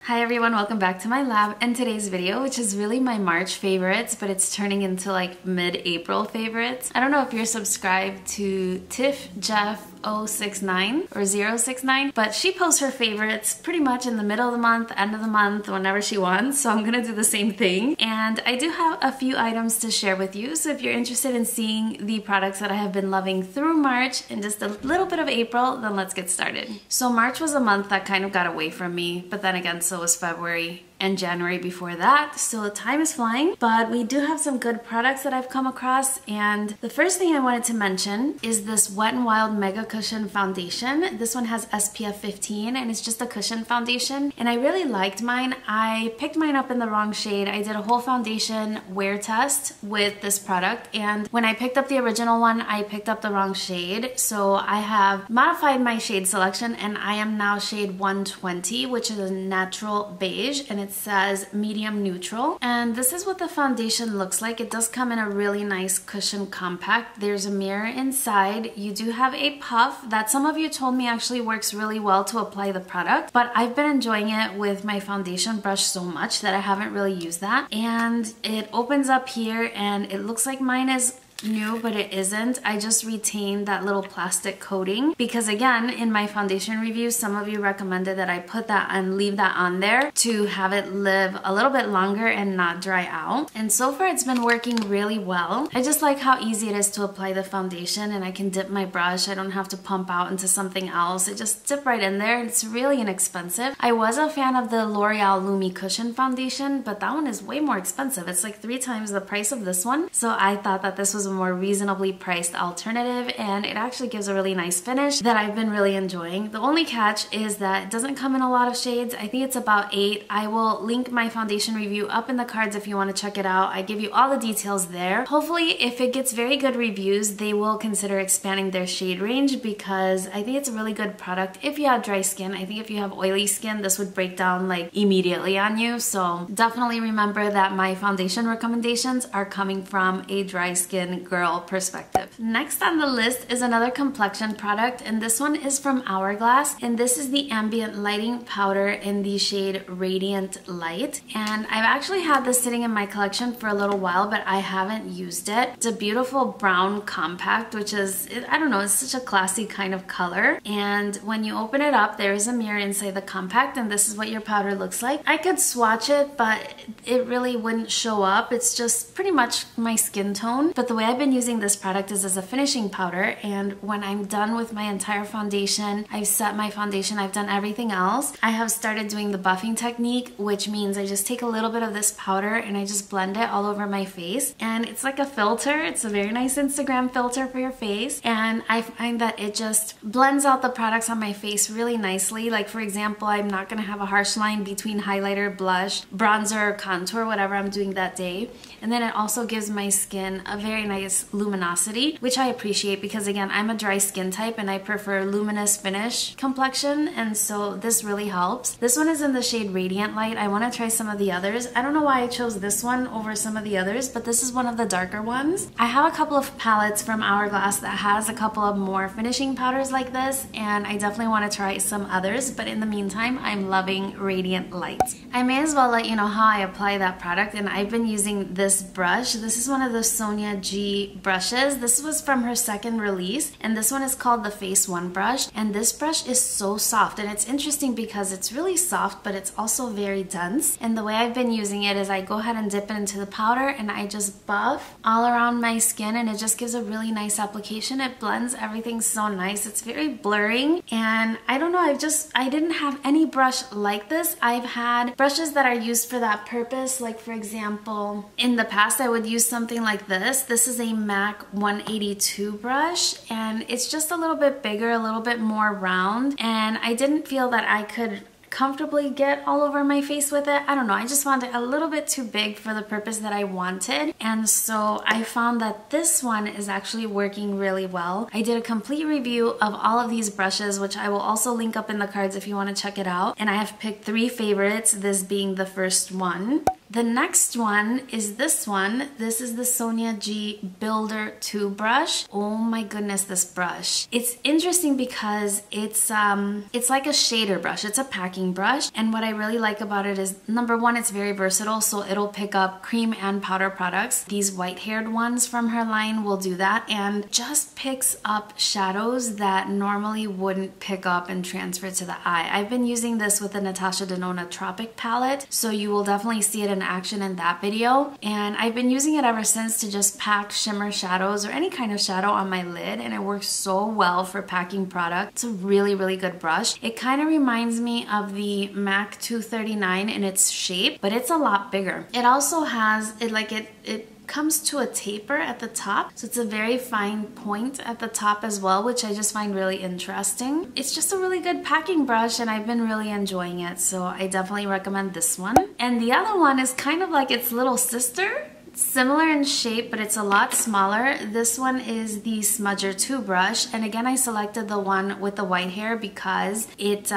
Hi everyone, welcome back to my lab and today's video, which is really my March favorites, but it's turning into like mid-April favorites. I don't know if you're subscribed to Tiff Jeff 069 or 069, but she posts her favorites pretty much in the middle of the month, end of the month, whenever she wants, so I'm gonna do the same thing. And I do have a few items to share with you, so if you're interested in seeing the products that I have been loving through March and just a little bit of April, then let's get started. So March was a month that kind of got away from me, but then again, so was February and January before that, so time is flying. But we do have some good products that I've come across, and the first thing I wanted to mention is this Wet n Wild Mega Cushion Foundation. This one has SPF 15 and it's just a cushion foundation, and I really liked mine. I picked mine up in the wrong shade. I did a whole foundation wear test with this product, and when I picked up the original one, I picked up the wrong shade. So I have modified my shade selection and I am now shade 120, which is a natural beige, and it says medium neutral. And this is what the foundation looks like. It does come in a really nice cushion compact. There's a mirror inside. You do have a puff that some of you told me actually works really well to apply the product, but I've been enjoying it with my foundation brush so much that I haven't really used that. And it opens up here and it looks like mine is new, but it isn't. I just retained that little plastic coating because, again, in my foundation review, some of you recommended that I put that and leave that on there to have it live a little bit longer and not dry out. And so far it's been working really well. I just like how easy it is to apply the foundation, and I can dip my brush. I don't have to pump out into something else. It just dip right in there. It's really inexpensive. I was a fan of the L'Oreal Lumi Cushion Foundation, but that one is way more expensive. It's like 3 times the price of this one. So I thought that this was a more reasonably priced alternative, and it actually gives a really nice finish that I've been really enjoying. The only catch is that it doesn't come in a lot of shades. I think it's about 8. I will link my foundation review up in the cards if you want to check it out. I give you all the details there. Hopefully, if it gets very good reviews, they will consider expanding their shade range, because I think it's a really good product if you have dry skin. I think if you have oily skin, this would break down like immediately on you. So definitely remember that my foundation recommendations are coming from a dry skin girl perspective. Next on the list is another complexion product, and this one is from Hourglass, and this is the Ambient Lighting Powder in the shade Radiant Light. And I've actually had this sitting in my collection for a little while, but I haven't used it. It's a beautiful brown compact, which is, I don't know, it's such a classy kind of color. And when you open it up, there is a mirror inside the compact, and this is what your powder looks like. I could swatch it, but it really wouldn't show up. It's just pretty much my skin tone. But the way I've been using this product is as a finishing powder, and when I'm done with my entire foundation, I've set my foundation, I've done everything else, I have started doing the buffing technique, which means I just take a little bit of this powder and I just blend it all over my face, and it's like a filter. It's a very nice Instagram filter for your face, and I find that it just blends out the products on my face really nicely. Like, for example, I'm not going to have a harsh line between highlighter, blush, bronzer, contour, whatever I'm doing that day. And then it also gives my skin a very nice luminosity, which I appreciate because, again, I'm a dry skin type and I prefer luminous finish complexion, and so this really helps. This one is in the shade Radiant Light. I want to try some of the others. I don't know why I chose this one over some of the others, but this is one of the darker ones. I have a couple of palettes from Hourglass that has a couple of more finishing powders like this, and I definitely want to try some others, but in the meantime, I'm loving Radiant Light. I may as well let you know how I apply that product, and I've been using this brush. This is one of the Soniaji brushes. This was from her second release, and this one is called the Face 1 brush, and this brush is so soft. And it's interesting because it's really soft, but it's also very dense. And the way I've been using it is I go ahead and dip it into the powder and I just buff all around my skin, and it just gives a really nice application. It blends everything so nice. It's very blurring, and I don't know, I didn't have any brush like this. I've had brushes that are used for that purpose. Like, for example, in the past I would use something like this. This is a MAC 182 brush, and it's just a little bit bigger, a little bit more round, and I didn't feel that I could comfortably get all over my face with it. I don't know, I just found it a little bit too big for the purpose that I wanted, and so I found that this one is actually working really well. I did a complete review of all of these brushes, which I will also link up in the cards if you want to check it out, and I have picked 3 favorites, this being the first one. The next one is this one. This is the Soniaji Builder 2 brush. Oh my goodness, this brush. It's interesting because it's like a shader brush. It's a packing brush. And what I really like about it is, number one, it's very versatile. So it'll pick up cream and powder products. These white-haired ones from her line will do that, and just picks up shadows that normally wouldn't pick up and transfer to the eye. I've been using this with the Natasha Denona Tropic palette, so you will definitely see it in action in that video. And I've been using it ever since to just pack shimmer shadows or any kind of shadow on my lid, and it works so well for packing product. It's a really, really good brush. It kind of reminds me of the MAC 239 in its shape, but it's a lot bigger. It also has, it comes to a taper at the top, so it's a very fine point at the top as well, which I just find really interesting. It's just a really good packing brush, and I've been really enjoying it, so I definitely recommend this one. And the other one is kind of like its little sister. Similar in shape, but it's a lot smaller. This one is the Smudger 2 brush, and again, I selected the one with the white hair because it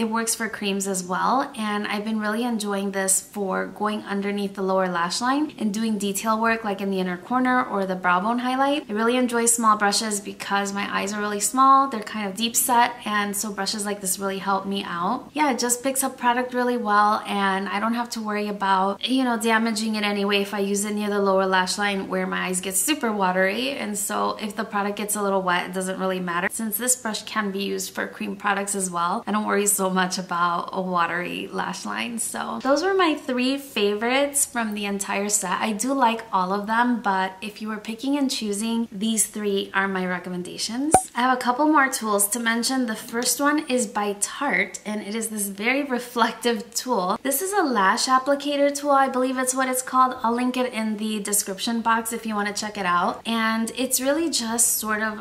works for creams as well, and I've been really enjoying this for going underneath the lower lash line and doing detail work like in the inner corner or the brow bone highlight. I really enjoy small brushes because my eyes are really small, they're kind of deep set, and so brushes like this really help me out. Yeah, it just picks up product really well, and I don't have to worry about, you know, damaging it anyway if I use it near the lower lash line where my eyes get super watery. And so if the product gets a little wet, it doesn't really matter. Since this brush can be used for cream products as well, I don't worry so much about a watery lash line. So those were my 3 favorites from the entire set. I do like all of them, but if you were picking and choosing, these 3 are my recommendations. I have a couple more tools to mention. The first one is by Tarte, and it is this very reflective tool. This is a lash applicator tool, I believe it's what it's called. I'll link it in the description box if you want to check it out. And it's really just sort of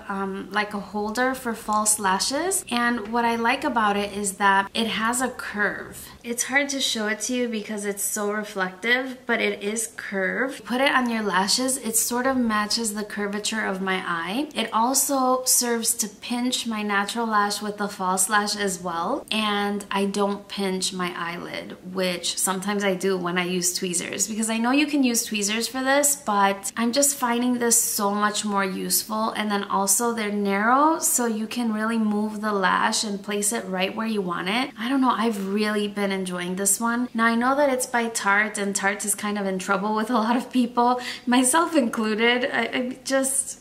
like a holder for false lashes. And what I like about it is that it has a curve. It's hard to show it to you because it's so reflective, but it is curved. Put it on your lashes, it sort of matches the curvature of my eye. It also serves to pinch my natural lash with the false lash as well. And I don't pinch my eyelid, which sometimes I do when I use tweezers, because I know you can use tweezers for this, but I'm just finding this so much more useful. And then also they're narrow, so you can really move the lash and place it right where you want it. I don't know, I've really been enjoying this one. Now I know that it's by Tarte, and Tarte is kind of in trouble with a lot of people, myself included. I just...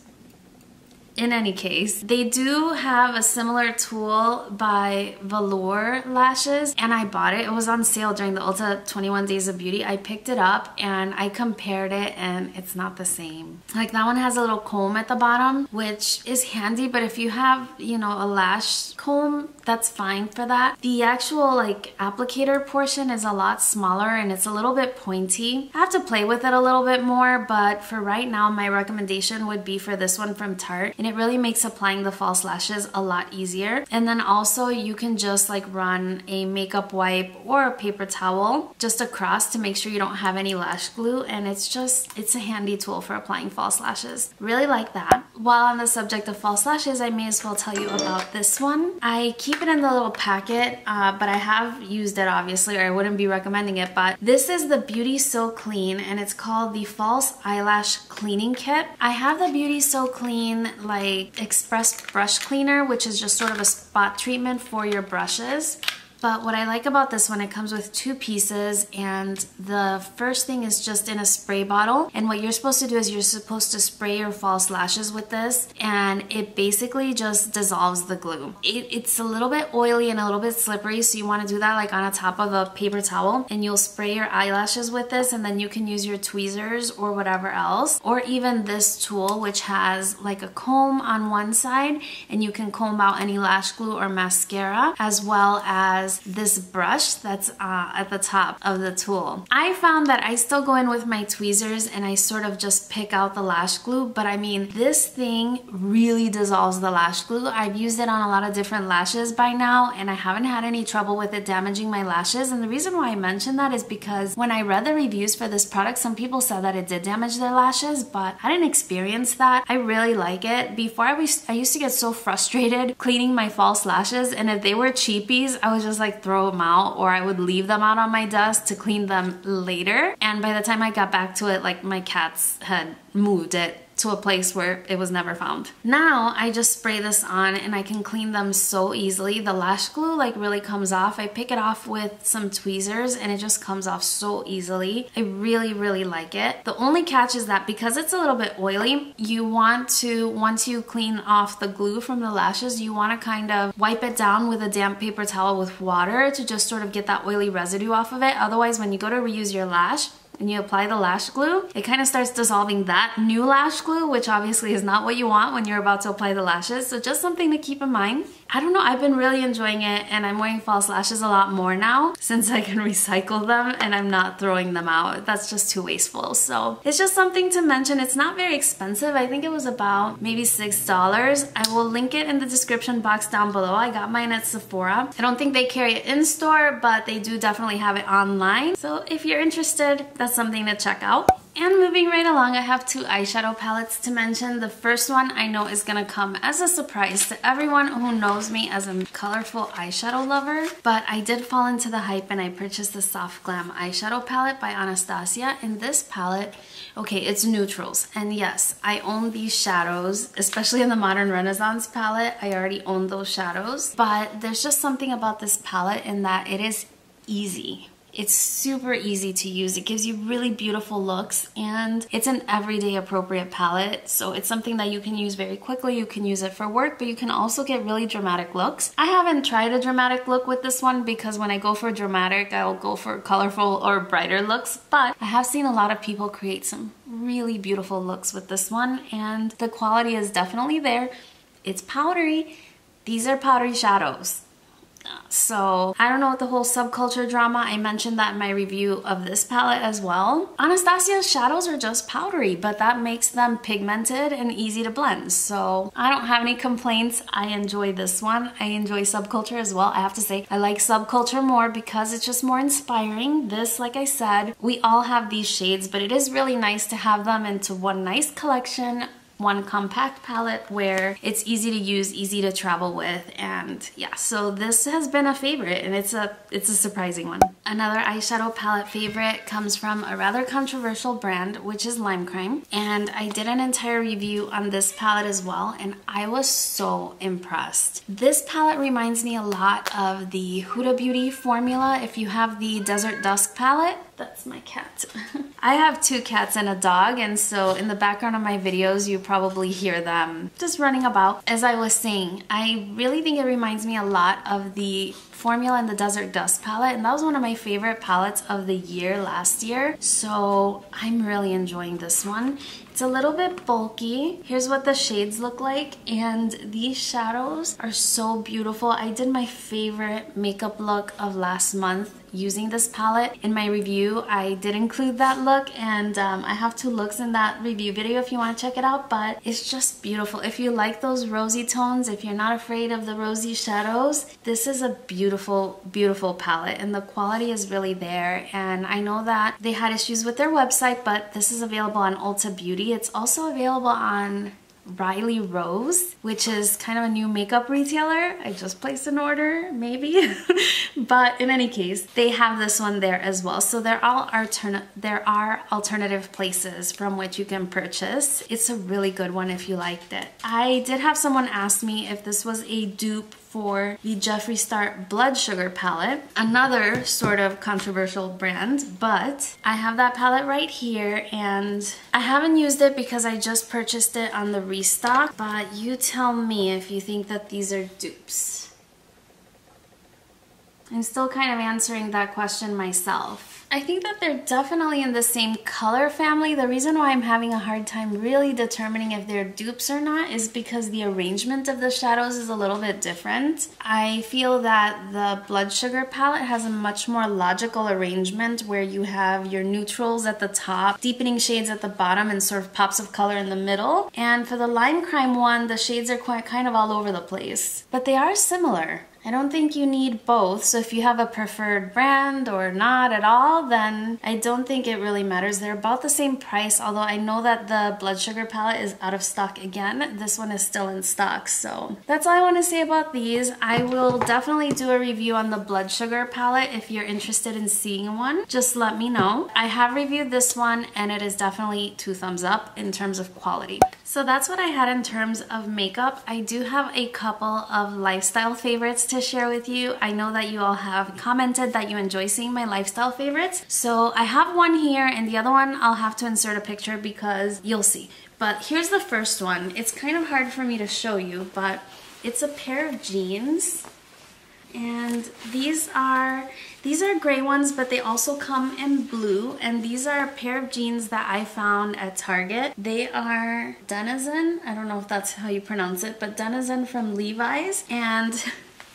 In any case, they do have a similar tool by Velour Lashes, and I bought it. It was on sale during the Ulta 21 Days of Beauty. I picked it up and I compared it, and it's not the same. Like, that one has a little comb at the bottom, which is handy, but if you have, you know, a lash comb, that's fine for that. The actual like applicator portion is a lot smaller and it's a little bit pointy. I have to play with it a little bit more, but for right now, my recommendation would be for this one from Tarte, and it really makes applying the false lashes a lot easier. And then also you can just like run a makeup wipe or a paper towel just across to make sure you don't have any lash glue, and it's a handy tool for applying false lashes. Really like that. While on the subject of false lashes, I may as well tell you about this one. I keep it in the little packet, but I have used it obviously, or I wouldn't be recommending it, but this is the Beauty So Clean, and it's called the False Eyelash Cleaning Kit. I have the Beauty So Clean like Express Brush Cleaner, which is just sort of a spot treatment for your brushes. But what I like about this one, it comes with 2 pieces, and the first thing is just in a spray bottle. And what you're supposed to do is you're supposed to spray your false lashes with this, and it basically just dissolves the glue. It's a little bit oily and a little bit slippery, so you want to do that like on the top of a paper towel, and you'll spray your eyelashes with this, and then you can use your tweezers or whatever else, or even this tool which has like a comb on one side, and you can comb out any lash glue or mascara, as well as this brush that's at the top of the tool. I found that I still go in with my tweezers and I sort of just pick out the lash glue, but I mean, this thing really dissolves the lash glue. I've used it on a lot of different lashes by now, and I haven't had any trouble with it damaging my lashes. And the reason why I mention that is because when I read the reviews for this product, some people said that it did damage their lashes, but I didn't experience that. I really like it. Before I used to get so frustrated cleaning my false lashes, and if they were cheapies, I was just just like throw them out, or I would leave them out on my desk to clean them later. And by the time I got back to it, like my cats had moved it to a place where it was never found. Now I just spray this on and I can clean them so easily. The lash glue like really comes off. I pick it off with some tweezers and it just comes off so easily. I really like it. The only catch is that because it's a little bit oily, you want to, once you clean off the glue from the lashes, you want to kind of wipe it down with a damp paper towel with water to just sort of get that oily residue off of it. Otherwise, when you go to reuse your lash, and you apply the lash glue, it kind of starts dissolving that new lash glue, which obviously is not what you want when you're about to apply the lashes. So just something to keep in mind. I don't know, I've been really enjoying it, and I'm wearing false lashes a lot more now since I can recycle them and I'm not throwing them out. That's just too wasteful. So it's just something to mention. It's not very expensive. I think it was about maybe $6. I will link it in the description box down below. I got mine at Sephora. I don't think they carry it in store, but they do definitely have it online. So if you're interested, that's something to check out. And moving right along, I have two eyeshadow palettes to mention. The first one I know is gonna come as a surprise to everyone who knows me as a colorful eyeshadow lover, but I did fall into the hype and I purchased the Soft Glam eyeshadow palette by Anastasia. In this palette, okay, it's neutrals, and yes, I own these shadows, especially in the Modern Renaissance palette. I already own those shadows, but there's just something about this palette in that it is easy. It's super easy to use. It gives you really beautiful looks, and it's an everyday appropriate palette. So it's something that you can use very quickly. You can use it for work, but you can also get really dramatic looks. I haven't tried a dramatic look with this one because when I go for dramatic, I'll go for colorful or brighter looks, but I have seen a lot of people create some really beautiful looks with this one, and the quality is definitely there. It's powdery. These are powdery shadows. So I don't know what the whole subculture drama, I mentioned that in my review of this palette as well. Anastasia's shadows are just powdery, but that makes them pigmented and easy to blend. So I don't have any complaints. I enjoy this one. I enjoy subculture as well. I have to say I like subculture more because it's just more inspiring. This, like I said, we all have these shades, but it is really nice to have them into one nice collection, one compact palette where it's easy to use, easy to travel with, and yeah, so this has been a favorite, and it's a surprising one. Another eyeshadow palette favorite comes from a rather controversial brand, which is Lime Crime, and I did an entire review on this palette as well, and I was so impressed. This palette reminds me a lot of the Huda Beauty formula. If you have the Desert Dusk palette, that's my cat. I have two cats and a dog, and so in the background of my videos you probably hear them just running about. As I was saying, I really think it reminds me a lot of the formula in the Desert Dusk palette, and that was one of my favorite palettes of the year last year, so I'm really enjoying this one. It's a little bit bulky. Here's what the shades look like, and these shadows are so beautiful. I did my favorite makeup look of last month using this palette in my review. I did include that look, and I have two looks in that review video if you want to check it out, but it's just beautiful. If you like those rosy tones, if you're not afraid of the rosy shadows, this is a beautiful palette, and the quality is really there. And I know that they had issues with their website, but this is available on Ulta Beauty. It's also available on Riley Rose, which is kind of a new makeup retailer. I just placed an order, maybe. But in any case, they have this one there as well. So there are alternative places from which you can purchase. It's a really good one if you liked it. I did have someone ask me if this was a dupe for the Jeffree Star Blood Sugar palette, another sort of controversial brand, but I have that palette right here, and I haven't used it because I just purchased it on the restock, but you tell me if you think that these are dupes. I'm still kind of answering that question myself. I think that they're definitely in the same color family. The reason why I'm having a hard time really determining if they're dupes or not is because the arrangement of the shadows is a little bit different. I feel that the Blood Sugar palette has a much more logical arrangement where you have your neutrals at the top, deepening shades at the bottom, and sort of pops of color in the middle. And for the Lime Crime one, the shades are kind of all over the place. But they are similar. I don't think you need both, so if you have a preferred brand or not at all, then I don't think it really matters. They're about the same price, although I know that the Blood Sugar palette is out of stock again. This one is still in stock, so that's all I want to say about these. I will definitely do a review on the Blood Sugar palette. If you're interested in seeing one, just let me know. I have reviewed this one and it is definitely 2 thumbs up in terms of quality. So that's what I had in terms of makeup. I do have a couple of lifestyle favorites to share with you. I know that you all have commented that you enjoy seeing my lifestyle favorites. So I have one here and the other one I'll have to insert a picture because you'll see. But here's the first one. It's kind of hard for me to show you, but it's a pair of jeans. And these are gray ones, but they also come in blue, and these are a pair of jeans that I found at Target. They are Denizen, I don't know if that's how you pronounce it, but Denizen from Levi's. And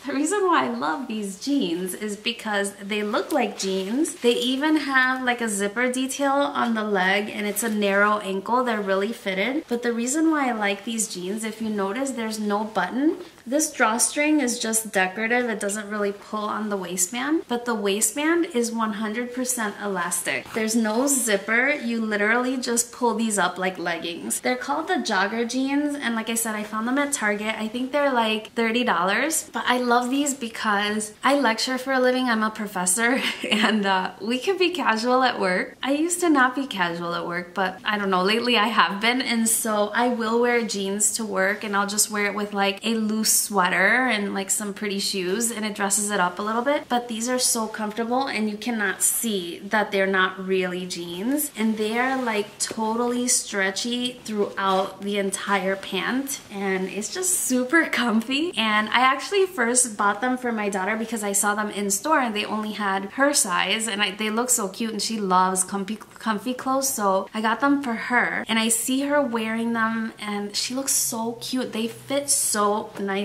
the reason why I love these jeans is because they look like jeans. They even have like a zipper detail on the leg and it's a narrow ankle. They're really fitted. But the reason why I like these jeans, if you notice, there's no button. This drawstring is just decorative. It doesn't really pull on the waistband, but the waistband is 100% elastic. There's no zipper. You literally just pull these up like leggings. They're called the jogger jeans, and like I said, I found them at Target. I think they're like $30, but I love these because I lecture for a living. I'm a professor and we can be casual at work. I used to not be casual at work, but I don't know, lately I have been, and so I will wear jeans to work and I'll just wear it with like a loose sweater and like some pretty shoes, and it dresses it up a little bit. But these are so comfortable and you cannot see that they're not really jeans, and they are like totally stretchy throughout the entire pant, and it's just super comfy. And I actually first bought them for my daughter because I saw them in store and they only had her size, and they look so cute and she loves comfy clothes, so I got them for her. And I see her wearing them and she looks so cute. They fit so nicely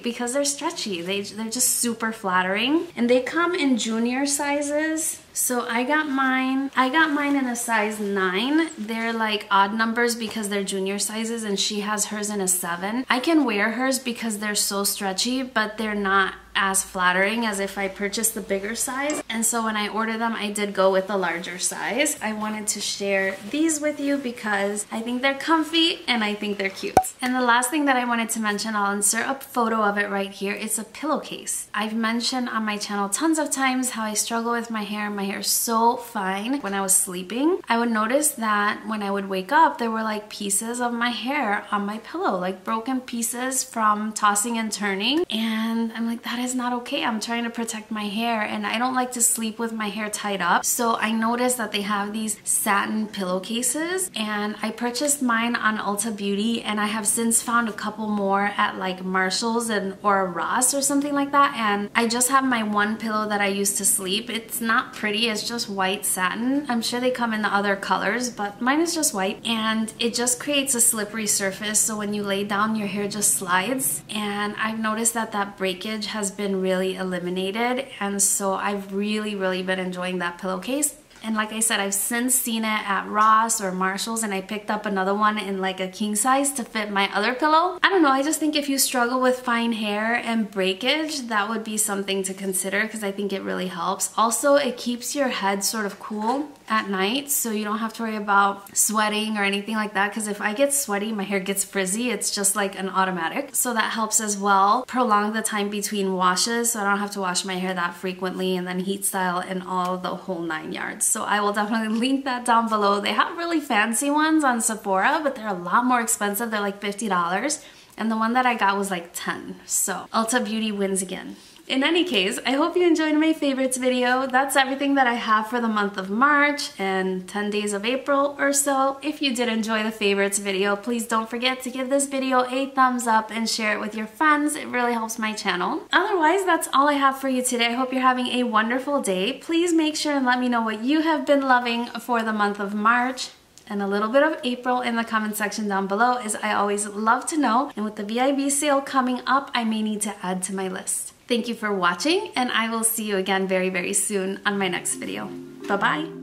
because they're stretchy. They're just super flattering, and they come in junior sizes. So I got mine in a size 9. They're like odd numbers because they're junior sizes, and she has hers in a 7. I can wear hers because they're so stretchy, but they're not as flattering as if I purchased the bigger size. And so when I ordered them, I did go with the larger size. I wanted to share these with you because I think they're comfy and I think they're cute. And the last thing that I wanted to mention, I'll insert a photo of it right here. It's a pillowcase. I've mentioned on my channel tons of times how I struggle with my hair. My hair is so fine. When I was sleeping, I would notice that when I would wake up, there were like pieces of my hair on my pillow, like broken pieces from tossing and turning. And I'm like, that is not okay. I'm trying to protect my hair and I don't like to sleep with my hair tied up. So I noticed that they have these satin pillowcases, and I purchased mine on Ulta Beauty, and I have since found a couple more at like Marshall's or Ross or something like that. And I just have my one pillow that I use to sleep. It's not pretty. It's just white satin. I'm sure they come in the other colors, but mine is just white, and it just creates a slippery surface, so when you lay down, your hair just slides. And I've noticed that that breakage has been really eliminated, and so I've really been enjoying that pillowcase. And like I said, I've since seen it at Ross or Marshall's, and I picked up another one in like a king size to fit my other pillow. I don't know, I just think if you struggle with fine hair and breakage, that would be something to consider because I think it really helps. Also, it keeps your head sort of cool at night, so you don't have to worry about sweating or anything like that, because if I get sweaty, my hair gets frizzy. It's just like an automatic. So that helps as well. Prolong the time between washes, so I don't have to wash my hair that frequently, and then heat style and all the whole 9 yards. So I will definitely link that down below. They have really fancy ones on Sephora, but they're a lot more expensive. They're like $50, and the one that I got was like 10. So Ulta Beauty wins again. In any case, I hope you enjoyed my favorites video. That's everything that I have for the month of March and 10 days of April or so. If you did enjoy the favorites video, please don't forget to give this video a thumbs up and share it with your friends. It really helps my channel. Otherwise, that's all I have for you today. I hope you're having a wonderful day. Please make sure and let me know what you have been loving for the month of March and a little bit of April in the comment section down below, as I always love to know. And with the VIB sale coming up, I may need to add to my list. Thank you for watching, and I will see you again very soon on my next video. Bye-bye.